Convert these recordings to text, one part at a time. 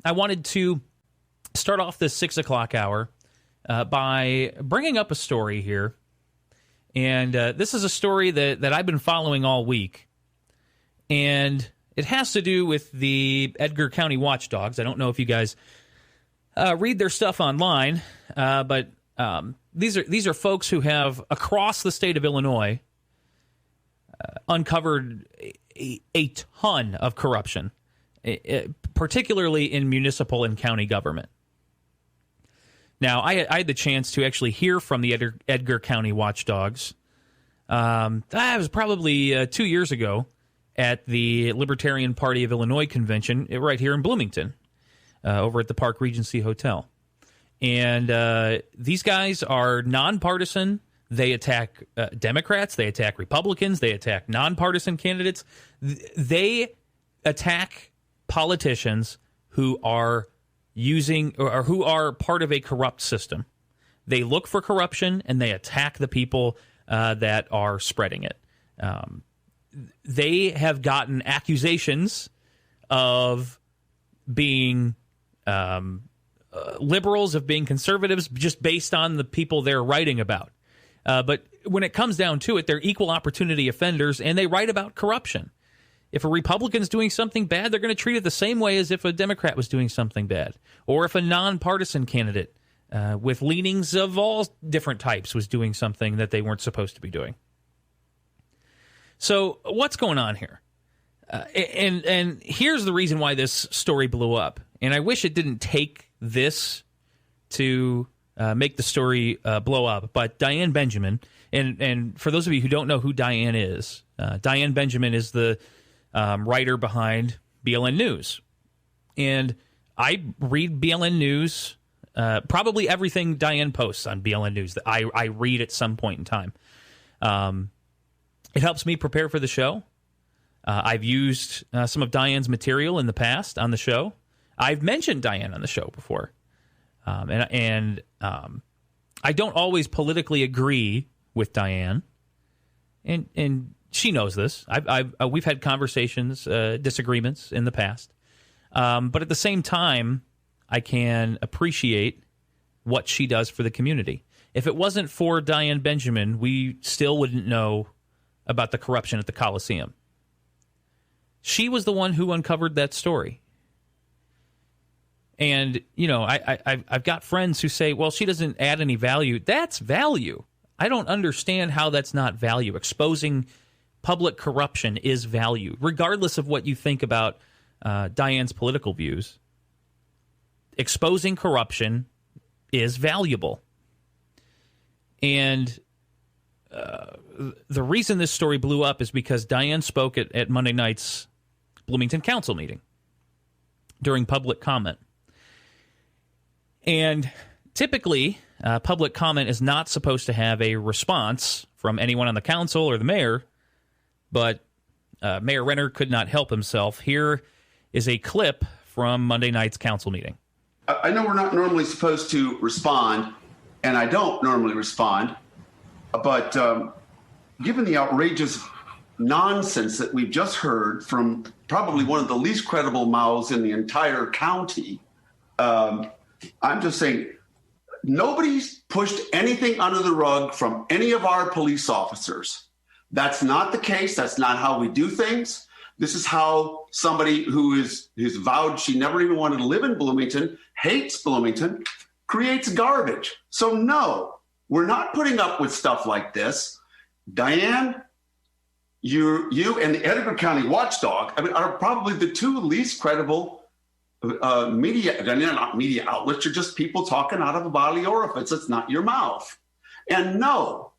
I wanted to start off this 6 o'clock hour by bringing up a story here. And this is a story that I've been following all week. And it has to do with the Edgar County Watchdogs. I don't know if you guys read their stuff online, but these are folks who have, across the state of Illinois, uncovered a ton of corruption, particularly in municipal and county government. Now, I had the chance to actually hear from the Edgar County Watchdogs. That was probably 2 years ago at the Libertarian Party of Illinois convention right here in Bloomington, over at the Park Regency Hotel. And these guys are nonpartisan. They attack Democrats. They attack Republicans. They attack nonpartisan candidates. They attack politicians who are using or who are part of a corrupt system. They look for corruption and they attack the people that are spreading it. They have gotten accusations of being liberals, of being conservatives, just based on the people they're writing about. But when it comes down to it, they're equal opportunity offenders, and they write about corruption. If a Republican's doing something bad, they're going to treat it the same way as if a Democrat was doing something bad. Or if a nonpartisan candidate with leanings of all different types was doing something that they weren't supposed to be doing. So what's going on here? And here's the reason why this story blew up. And I wish it didn't take this to make the story blow up. But Diane Benjamin, and for those of you who don't know who Diane is, Diane Benjamin is the writer behind BLN News. And I read BLN News, probably everything Diane posts on BLN News that I read at some point in time. It helps me prepare for the show. I've used some of Diane's material in the past on the show. I've mentioned Diane on the show before. And I don't always politically agree with Diane. And she knows this. We've had conversations, disagreements in the past. But at the same time, I can appreciate what she does for the community. If it wasn't for Diane Benjamin, we still wouldn't know about the corruption at the Coliseum. She was the one who uncovered that story. And, you know, I've got friends who say, well, she doesn't add any value. That's value. I don't understand how that's not value. Exposing public corruption is value, regardless of what you think about Diane's political views. Exposing corruption is valuable. And the reason this story blew up is because Diane spoke at Monday night's Bloomington Council meeting during public comment. And typically, public comment is not supposed to have a response from anyone on the council or the mayor, but Mayor Renner could not help himself. Here is a clip from Monday night's council meeting. I know we're not normally supposed to respond, and I don't normally respond, but given the outrageous nonsense that we've just heard from probably one of the least credible mouths in the entire county, I'm just saying, nobody's pushed anything under the rug from any of our police officers. That's not the case. That's not how we do things. This is how somebody who is vowed she never even wanted to live in Bloomington, hates Bloomington, creates garbage. So no, we're not putting up with stuff like this. Diane, you and the Edgar County Watchdog, are probably the two least credible media. They're not media outlets. You're just people talking out of a bodily orifice. It's not your mouth. And no,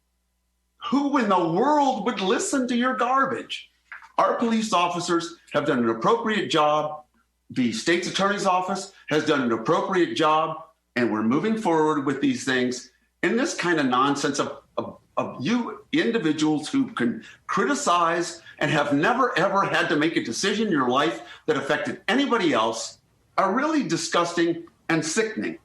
who in the world would listen to your garbage? Our police officers have done an appropriate job. The state's attorney's office has done an appropriate job, and we're moving forward with these things. And this kind of nonsense of you individuals who can criticize and have never, ever had to make a decision in your life that affected anybody else are really disgusting and sickening.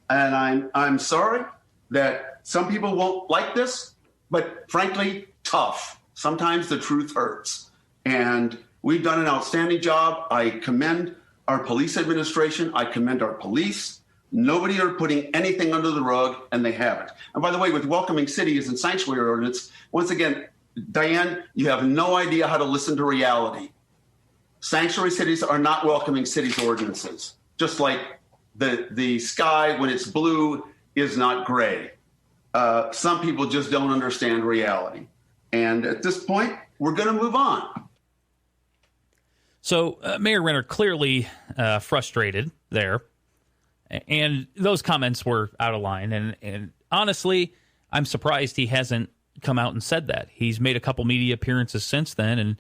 And I'm sorry that some people won't like this, but frankly, tough. Sometimes the truth hurts. And we've done an outstanding job. I commend our police administration. I commend our police. Nobody are putting anything under the rug, and they haven't. And by the way, with welcoming cities and sanctuary ordinance, once again, Diane, you have no idea how to listen to reality. Sanctuary cities are not welcoming cities ordinances, just like the sky when it's blue is not gray. Some people just don't understand reality. And at this point, we're going to move on. So Mayor Renner clearly frustrated there. And those comments were out of line. And honestly, I'm surprised he hasn't come out and said that. He's made a couple media appearances since then and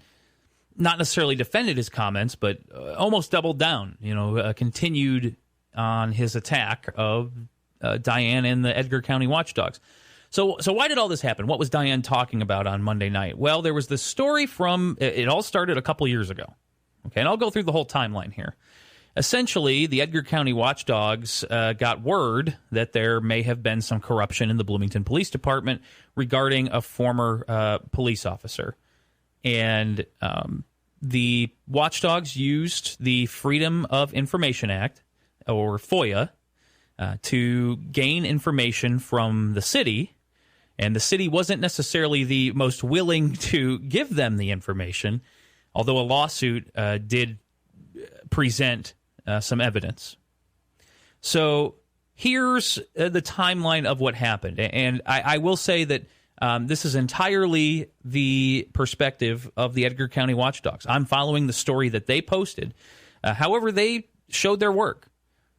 not necessarily defended his comments, but almost doubled down, continued on his attack of Diane and the Edgar County Watchdogs. So why did all this happen? What was Diane talking about on Monday night? Well, there was this story it all started a couple years ago. Okay, and I'll go through the whole timeline here. Essentially, the Edgar County Watchdogs got word that there may have been some corruption in the Bloomington Police Department regarding a former police officer. And the Watchdogs used the Freedom of Information Act, or FOIA, to gain information from the city. And the city wasn't necessarily the most willing to give them the information, although a lawsuit did present some evidence. So here's the timeline of what happened. And I will say that this is entirely the perspective of the Edgar County Watchdogs. I'm following the story that they posted. However, they showed their work.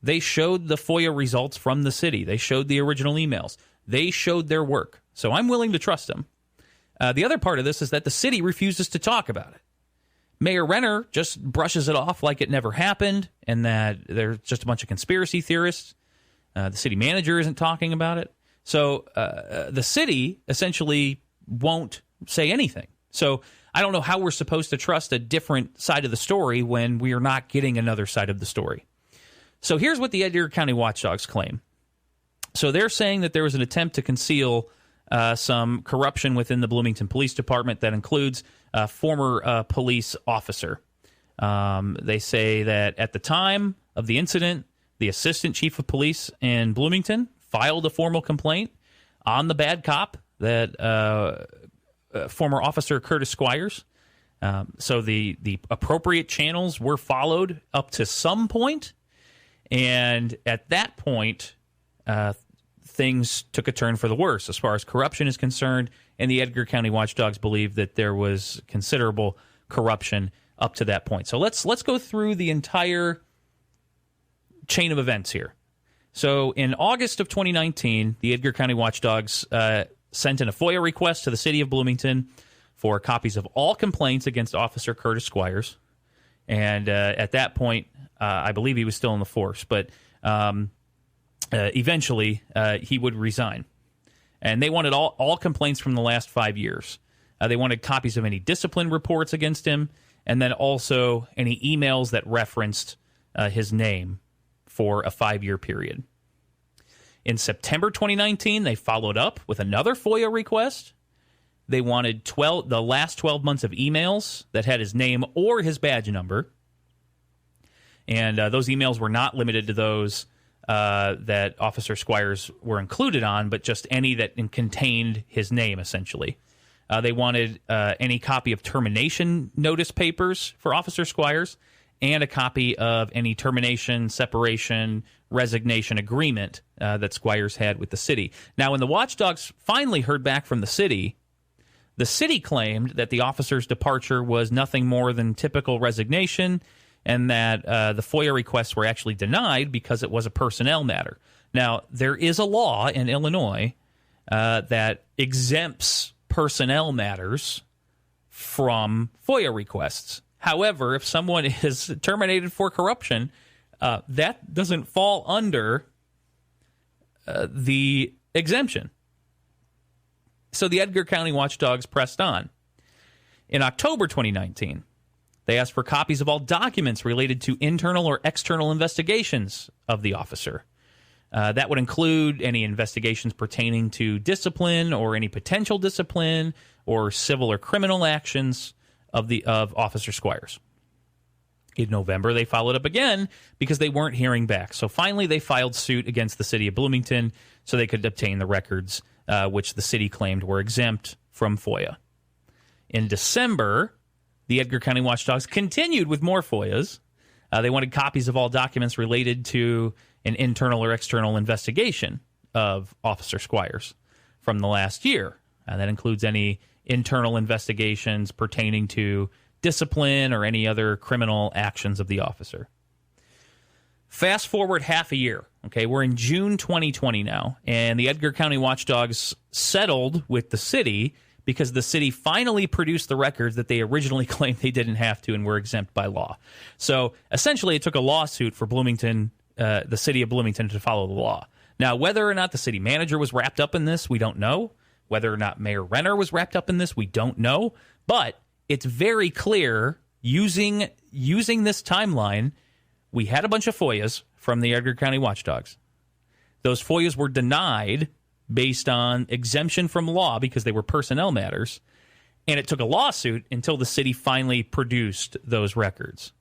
They showed the FOIA results from the city. They showed the original emails. They showed their work. So I'm willing to trust them. The other part of this is that the city refuses to talk about it. Mayor Renner just brushes it off like it never happened and that there's just a bunch of conspiracy theorists. The city manager isn't talking about it. So the city essentially won't say anything. So I don't know how we're supposed to trust a different side of the story when we are not getting another side of the story. So here's what the Edgar County Watchdogs claim. So they're saying that there was an attempt to conceal some corruption within the Bloomington Police Department that includes a former police officer. They say that at the time of the incident, the assistant chief of police in Bloomington filed a formal complaint on the bad cop, that former officer Curtis Squires. So the appropriate channels were followed up to some point, and at that point, things took a turn for the worse as far as corruption is concerned, and the Edgar County Watchdogs believe that there was considerable corruption up to that point. So let's go through the entire chain of events here. So in August of 2019, the Edgar County Watchdogs sent in a FOIA request to the city of Bloomington for copies of all complaints against Officer Curtis Squires. And at that point, I believe he was still in the force, but eventually he would resign. And they wanted all complaints from the last 5 years. They wanted copies of any discipline reports against him, and then also any emails that referenced his name for a 5-year period. In September 2019, they followed up with another FOIA request. They wanted the last 12 months of emails that had his name or his badge number. And those emails were not limited to those that Officer Squires were included on, but just any that contained his name, essentially. They wanted any copy of termination notice papers for Officer Squires and a copy of any termination, separation, resignation agreement that Squires had with the city. Now, when the Watchdogs finally heard back from the city claimed that the officer's departure was nothing more than typical resignation, and that the FOIA requests were actually denied because it was a personnel matter. Now, there is a law in Illinois that exempts personnel matters from FOIA requests. However, if someone is terminated for corruption, that doesn't fall under the exemption. So the Edgar County Watchdogs pressed on. In October 2019, they asked for copies of all documents related to internal or external investigations of the officer. That would include any investigations pertaining to discipline or any potential discipline or civil or criminal actions of Officer Squires. In November, they followed up again because they weren't hearing back. So finally, they filed suit against the city of Bloomington so they could obtain the records, which the city claimed were exempt from FOIA. In December, the Edgar County Watchdogs continued with more FOIAs. They wanted copies of all documents related to an internal or external investigation of Officer Squires from the last year. That includes any internal investigations pertaining to discipline or any other criminal actions of the officer. Fast forward half a year. Okay, we're in June 2020 now, and the Edgar County Watchdogs settled with the city because the city finally produced the records that they originally claimed they didn't have to and were exempt by law. So essentially, it took a lawsuit for Bloomington, the city of Bloomington, to follow the law. Now, whether or not the city manager was wrapped up in this, we don't know. Whether or not Mayor Renner was wrapped up in this, we don't know. But it's very clear, using this timeline, we had a bunch of FOIAs from the Edgar County Watchdogs. Those FOIAs were denied based on exemption from law because they were personnel matters, and it took a lawsuit until the city finally produced those records.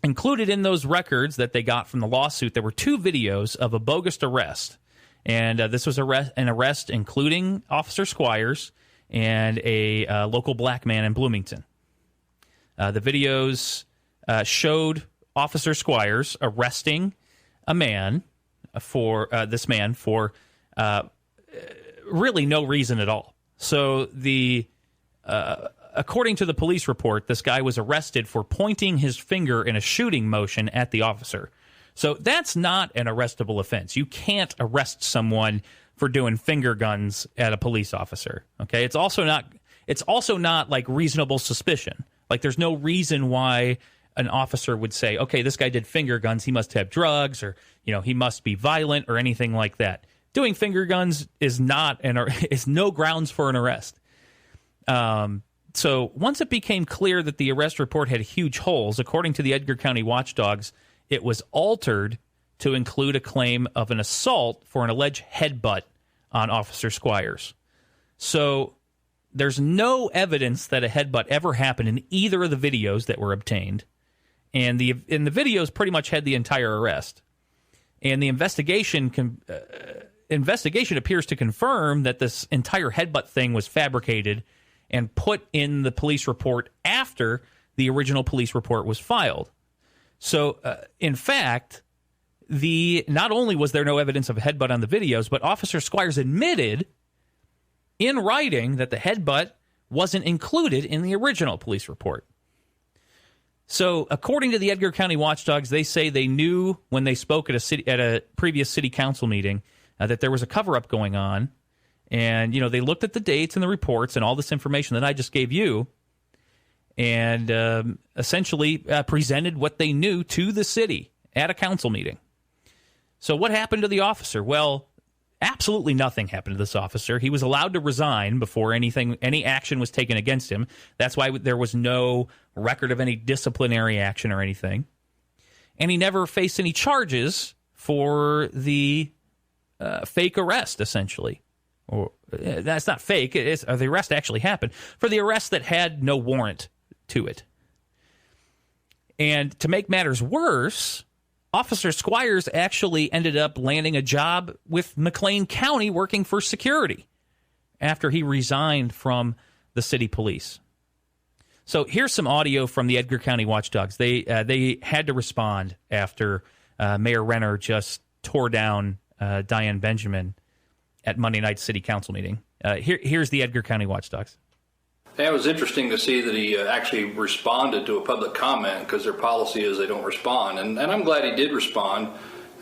Included in those records that they got from the lawsuit, there were 2 videos of a bogus arrest, and this was an arrest including Officer Squires and a local black man in Bloomington. The videos showed Officer Squires arresting a man for really no reason at all. So according to the police report, this guy was arrested for pointing his finger in a shooting motion at the officer. So that's not an arrestable offense. You can't arrest someone for doing finger guns at a police officer. Okay, it's also not like reasonable suspicion. Like there's no reason why an officer would say, okay, this guy did finger guns, he must have drugs, or he must be violent or anything like that. Doing finger guns is no grounds for an arrest. So once it became clear that the arrest report had huge holes, according to the Edgar County Watchdogs, it was altered to include a claim of an assault for an alleged headbutt on Officer Squires. So there's no evidence that a headbutt ever happened in either of the videos that were obtained. And the videos pretty much had the entire arrest. And the investigation appears to confirm that this entire headbutt thing was fabricated and put in the police report after the original police report was filed. So, in fact, not only was there no evidence of a headbutt on the videos, but Officer Squires admitted in writing that the headbutt wasn't included in the original police report. So, according to the Edgar County Watchdogs, they say they knew when they spoke at a previous city council meeting that there was a cover-up going on. And, they looked at the dates and the reports and all this information that I just gave you and essentially presented what they knew to the city at a council meeting. So what happened to the officer? Well, absolutely nothing happened to this officer. He was allowed to resign before any action was taken against him. That's why there was no record of any disciplinary action or anything. And he never faced any charges for the fake arrest, essentially. Or that's not fake. The arrest actually happened. For the arrest that had no warrant to it. And to make matters worse, Officer Squires actually ended up landing a job with McLean County working for security after he resigned from the city police. So here's some audio from the Edgar County Watchdogs. They had to respond after Mayor Renner just tore down Diane Benjamin at Monday night's city council meeting. Here's the Edgar County Watchdogs. Yeah, it was interesting to see that he actually responded to a public comment because their policy is they don't respond. And I'm glad he did respond.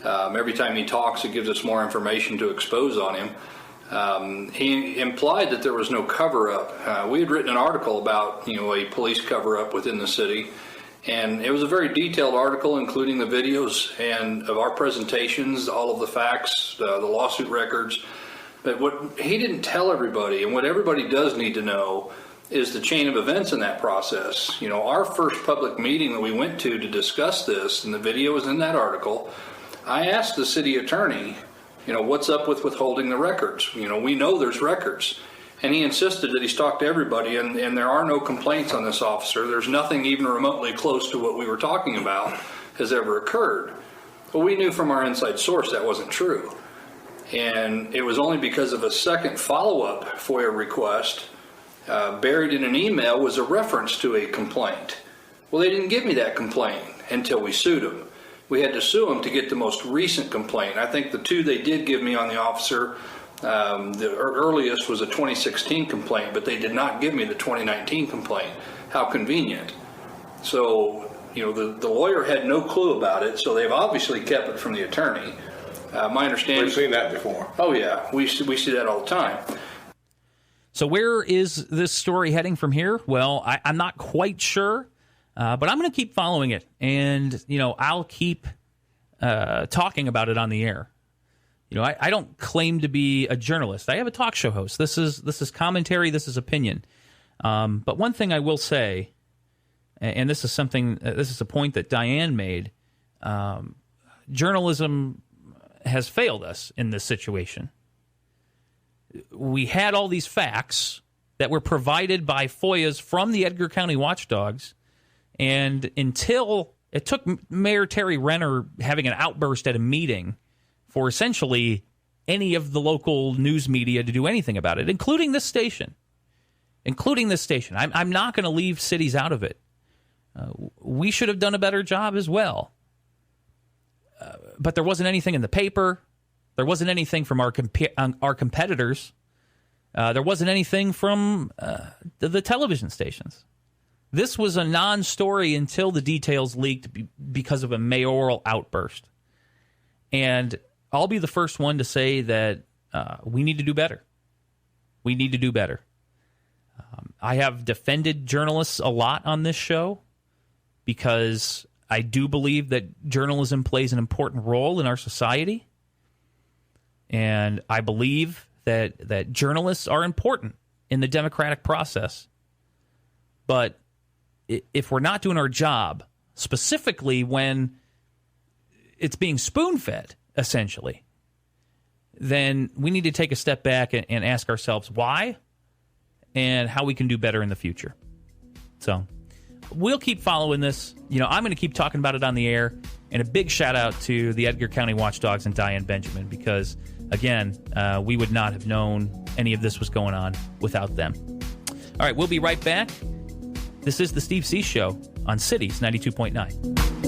Every time he talks, it gives us more information to expose on him. He implied that there was no cover-up. We had written an article about a police cover-up within the city. And it was a very detailed article, including the videos and of our presentations, all of the facts, the lawsuit records. But what he didn't tell everybody, and what everybody does need to know, is the chain of events in that process. Our first public meeting that we went to discuss this, and the video was in that article, I asked the city attorney, what's up with withholding the records? We know there's records. And he insisted that he's talked to everybody, and there are no complaints on this officer. There's nothing even remotely close to what we were talking about has ever occurred. Well, we knew from our inside source that wasn't true. And it was only because of a second follow-up FOIA request buried in an email was a reference to a complaint. Well, they didn't give me that complaint until we sued them. We had to sue them to get the most recent complaint. I think the two they did give me on the officer, the earliest was a 2016 complaint, but they did not give me the 2019 complaint. How convenient. So, the lawyer had no clue about it, so they've obviously kept it from the attorney. My understanding... We've seen that before. Oh, yeah. We see that all the time. So where is this story heading from here? Well, I'm not quite sure, but I'm going to keep following it. And, I'll keep talking about it on the air. I don't claim to be a journalist. I have a talk show host. This is commentary. This is opinion. But one thing I will say, and this is a point that Diane made, journalism has failed us in this situation. We had all these facts that were provided by FOIAs from the Edgar County Watchdogs, and until it took Mayor Terry Renner having an outburst at a meeting for essentially any of the local news media to do anything about it, including this station. I'm not going to leave cities out of it. We should have done a better job as well. But there wasn't anything in the paper. There wasn't anything from our competitors. There wasn't anything from the television stations. This was a non-story until the details leaked because of a mayoral outburst. And I'll be the first one to say that we need to do better. We need to do better. I have defended journalists a lot on this show because I do believe that journalism plays an important role in our society. And I believe that journalists are important in the democratic process. But if we're not doing our job, specifically when it's being spoon-fed, essentially, then we need to take a step back and ask ourselves why and how we can do better in the future. So we'll keep following this. I'm going to keep talking about it on the air. And a big shout out to the Edgar County Watchdogs and Diane Benjamin because, again, we would not have known any of this was going on without them. All right, we'll be right back. This is the Steve C. Show on Cities 92.9.